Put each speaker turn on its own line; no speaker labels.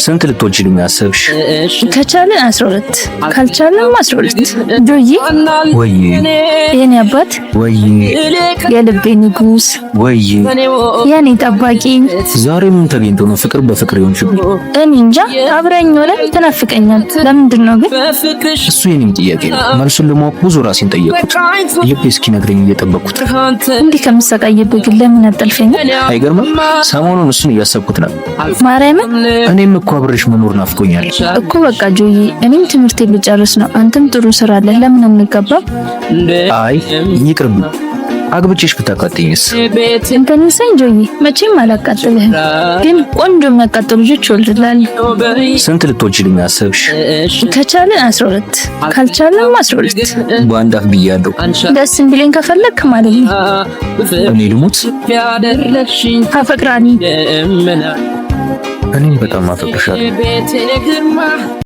ስንት ልትወጪልኝ አሰብሽ?
ከቻለ 12 ካልቻለም 12። ጆዬ
ወይ
የኔ አባት
ወይ
የልቤ ንጉስ
ወይ
የኔ ጠባቂ
ዛሬ ምን ተገኝቶ ነው ፍቅር በፍቅር ይሆንሽብኝ?
እኔ እንጃ አብረኝ ሆነን ትናፍቀኛል። ለምንድን ነው ግን?
እሱ የኔም ጥያቄ ነው። መልሱን ለማወቅ ብዙ ራሴን ጠየቅኩት። ልቤ እስኪነግረኝ እየጠበቅኩት።
እንዲህ ከምሰቃይብህ ግን ለምን አጠልፈኝ?
አይገርምም? ሰሞኑን እሱን እያሰብኩት ነው።
ማርያምን
እኔም እኮ አብሬሽ መኖር ናፍቆኛል
እኮ። በቃ ጆዬ እኔም ትምህርቴን ልጨርስ ነው። አንተም ጥሩ ስራ አለ። ለምን እንገባም?
አይ ይቅርብኝ። አግብቼሽ ብታቃጥኝስ?
እንትን ሰኝ ጆዬ መቼም አላቃጥልህም፣ ግን ቆንጆ የሚያቃጥሉ ልጆች እወልድልሃለሁ።
ስንት ልትወጪልኝ አሰብሽ?
ከቻለ 12 ካልቻለም 12።
በአንድ አፍ ብያለሁ።
ደስ እንዲለኝ ከፈለክ ማለት ነው።
እኔ ልሙት?
አፈቅራኒ
እኔም በጣም አፈቅርሻለሁ።